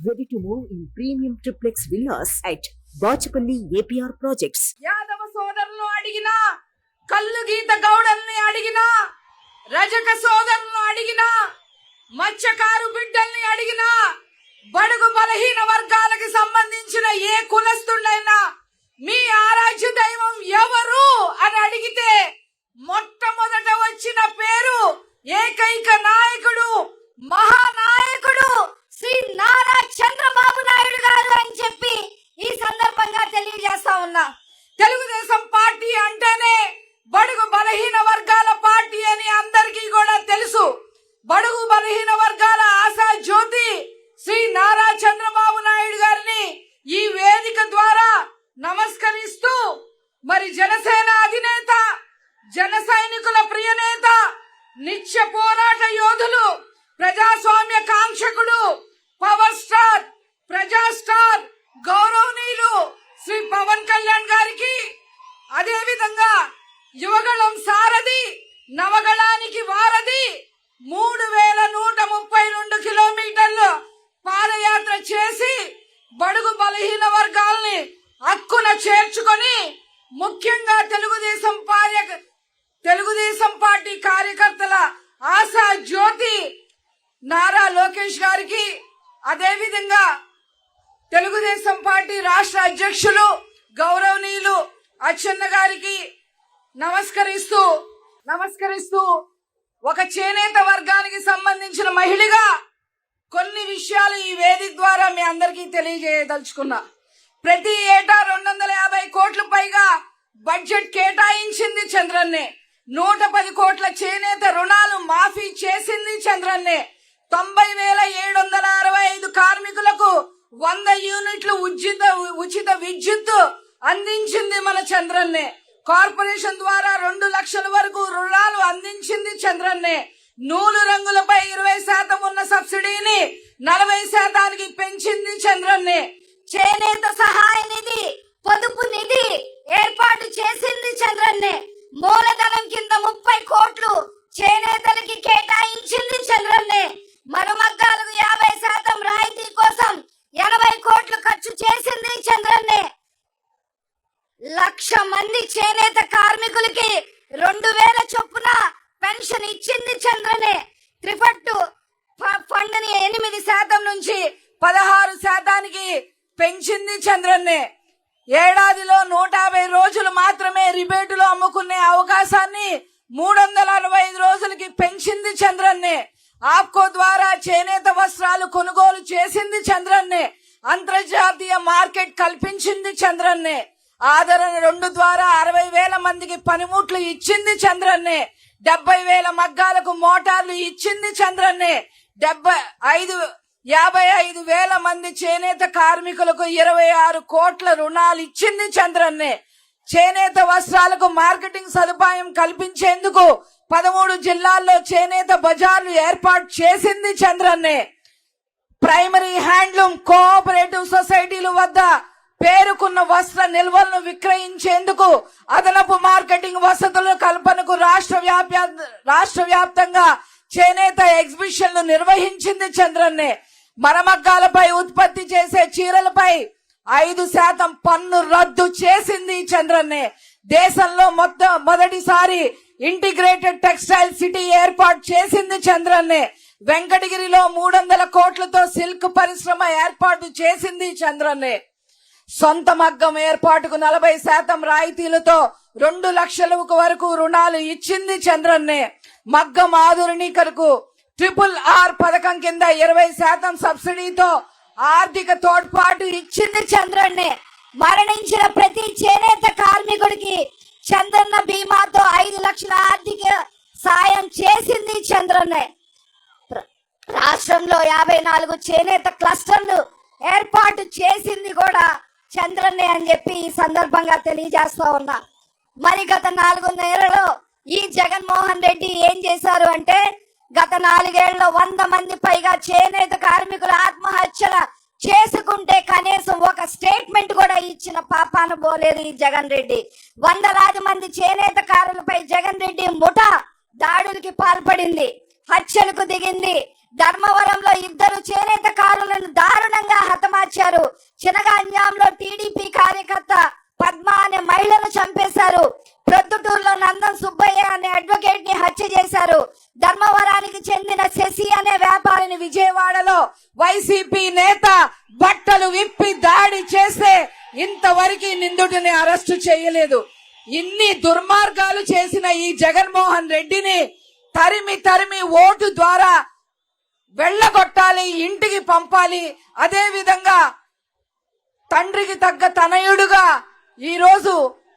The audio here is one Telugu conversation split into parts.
Ready to move in premium triplex villas at Bachapalli APR Projects. Yadava సోదరులను అడిగినా, కల్లు గీత గౌడల్ని అడిగినా, రజక సోదరులను అడిగినా, మత్స్యకారు బిడ్డల్ని అడిగినా, బడుగు బలహీన వర్గాలకు సంబంధించిన ఏ కులస్తుడైనా మీ ఆరాధ్య దైవం ఎవరు అని అడిగితే మొట్టమొదట వచ్చిన పేరు ఏకైక నాయకుడు, మహానాయకుడు శ్రీ నారా చంద్రబాబు నాయుడు గారు అని చెప్పి ఈ సందర్భంగా తెలియజేస్తా ఉన్నా. తెలుగుదేశం పార్టీ అంటేనే బడుగు బలహీన వర్గాల పార్టీ అని అందరికీ కూడా తెలుసు. బడుగు బలహీన వర్గాల ఆశా జ్యోతి శ్రీ నారా చంద్రబాబు నాయుడు గారిని ఈ వేదిక ద్వారా నమస్కరిస్తూ, మరి జనసేన అధినేత, జన సైనికుల ప్రియనేత, నిత్య పోరాట యోధులు, ప్రజాస్వామ్య కాంక్షకుడు, పవర్ స్టార్, ప్రజా స్టార్, గౌరవనీయులు శ్రీ పవన్ కళ్యాణ్ గారికి, అదే విధంగా యువగళం సారథి, నవగళానికి వారధి, 3132 కిలోమీటర్లు పాదయాత్ర చేసి బడుగు బలహీన వర్గాల్ని హక్కున చేర్చుకొని, ముఖ్యంగా తెలుగుదేశం పార్టీ కార్యకర్తల ఆశా జ్యోతి నారా లోకేష్ గారికి, అదే విధంగా తెలుగుదేశం పార్టీ రాష్ట్ర అధ్యక్షులు గౌరవనీయులు అచ్చెన్న గారికి నమస్కరిస్తూ ఒక చేనేత వర్గానికి సంబంధించిన మహిళగా కొన్ని విషయాలు ఈ వేదిక ద్వారా మీ అందరికీ తెలియజేయదలుచుకున్నా. ప్రతి ఏటా 250 కోట్ల పైగా బడ్జెట్ కేటాయించింది చంద్రన్నే. 110 కోట్ల చేనేత రుణాలు మాఫీ చేసింది చంద్రన్నే. 90,765 కార్మికులకు 100 యూనిట్లు ఉచిత విద్యుత్ అందించింది మన చంద్రన్నే. కార్పొరేషన్ ద్వారా 2 లక్షల వరకు రుణాలు అందించింది చంద్రన్నే. నూలు రంగులపై 20% ఉన్న సబ్సిడీని 40% పెంచింది చంద్రన్నే. చేనేత సహాయ నిధి, పొదుపు నిధి ఏర్పాటు చేసింది చంద్రన్నే. మూలధనం కింద 30 కోట్లు చేనేతలకి కేటాయించింది చంద్రన్నే. మరుమగ్గాలకు 50% రాయితీ కోసం 80 కోట్లు ఖర్చు చేసింది చంద్రన్నే. 1,00,000 మంది చేనేత కార్మికులకి 2,000 చొప్పున పెన్షన్ ఇచ్చింది చంద్రన్నే. త్రిపట్టు ఫండ్ని 8% నుంచి 16% పెంచింది చంద్రన్నే. ఏడాదిలో 150 రోజులు మాత్రమే రిబేటులో అమ్ముకునే అవకాశాన్ని 365 రోజులకి పెంచింది చంద్రన్నే. ఆప్కో ద్వారా చేనేత వస్త్రాలు కొనుగోలు చేసింది చంద్రన్నే. అంతర్జాతీయ మార్కెట్ కల్పించింది చంద్రన్నే. ఆదరణ 2 ద్వారా 60,000 మందికి పనిముట్లు ఇచ్చింది చంద్రన్నే. 70,000 మగ్గాలకు మోటార్లు ఇచ్చింది చంద్రన్నే. 55,000 మంది చేనేత కార్మికులకు 26 కోట్ల రుణాలు ఇచ్చింది చంద్రన్నే. చేనేత వస్త్రాలకు మార్కెటింగ్ సదుపాయం కల్పించేందుకు 13 జిల్లాల్లో చేనేత బజార్లు ఏర్పాటు చేసింది చంద్రన్నే. ప్రైమరీ హ్యాండ్లూమ్ కోఆపరేటివ్ సొసైటీల వద్ద పేరుకున్న వస్త్ర నిల్వలను విక్రయించేందుకు అదనపు మార్కెటింగ్ వసతుల కల్పనకు రాష్ట్ర వ్యాప్తంగా చేనేత ఎగ్జిబిషన్లు నిర్వహించింది చంద్రన్నే. మరమగ్గాలపై ఉత్పత్తి చేసే చీరలపై 5% పన్ను రద్దు చేసింది చంద్రన్నే. దేశంలో మొదటిసారి ఇంటిగ్రేటెడ్ టెక్స్టైల్ సిటీ ఏర్పాటు చేసింది చంద్రన్నే. వెంకటగిరిలో 300 కోట్లతో సిల్క్ పరిశ్రమ ఏర్పాటు చేసింది చంద్రన్నే. సొంత మగ్గం ఏర్పాటుకు 40% రాయితీలతో 2 లక్షల వరకు రుణాలు ఇచ్చింది చంద్రన్నే. మగ్గం ఆధునికరకు RRR పథకం కింద 20% సబ్సిడీతో ఆర్థిక తోడ్పాటు ఇచ్చింది చంద్రన్నే. మరణించిన ప్రతి చేనేత కార్మికుడికి చంద్రన్న బీమాతో 5 లక్షల ఆర్థిక సాయం చేసింది చంద్రన్నే. రాష్ట్రంలో 54 చేనేత క్లస్టర్లు ఏర్పాటు చేసింది కూడా చంద్రన్నే అని చెప్పి ఈ సందర్భంగా తెలియజేస్తా ఉన్నా. మరి గత 4 నెలల్లో ఈ జగన్మోహన్ రెడ్డి ఏం చేశారు అంటే, గత 4 ఏళ్లలో 100 మంది పైగా చేనేత కార్మికులు ఆత్మహత్యల చేసుకుంటే కనీసం ఒక స్టేట్మెంట్ కూడా ఇచ్చిన పాపాన పోలేదు ఈ జగన్ రెడ్డి. 100లాది మంది చేనేత కారులపై జగన్ రెడ్డి ముఠా దాడులకి పాల్పడింది, హత్యలకు దిగింది. ధర్మవరంలో 2 చేనేత కారులను దారుణంగా వచ్చారు. చినగంజాంలో టీడీపీ కార్యకర్త పద్మ అనే మహిళను చంపేశారు. ప్రొద్దుటూరులో నందన్ సుబ్బయ్య అనే అడ్వకేట్ ని హత్య చేశారు. ధర్మవరానికి చెందిన శశి అనే వ్యాపారిని విజయవాడలో వైసీపీ నేత బట్టలు విప్పి దాడి చేస్తే ఇంతవరకు నిందితుడిని అరెస్టు చేయలేదు. ఇన్ని దుర్మార్గాలు చేసిన ఈ జగన్మోహన్ రెడ్డిని తరిమి తరిమి ఓటు ద్వారా వెళ్ళగొట్టాలి, ఇంటికి పంపాలి. అదే విధంగా తండ్రికి తగ్గ తనయుడుగా ఈరోజు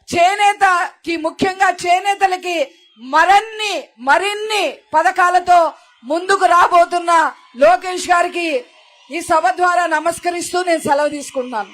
చేనేతకి, ముఖ్యంగా చేనేతలకి మరిన్ని పథకాలతో ముందుకు రాబోతున్న లోకేష్ గారికి ఈ సభ ద్వారా నమస్కరిస్తూ నేను సెలవు తీసుకుంటున్నాను.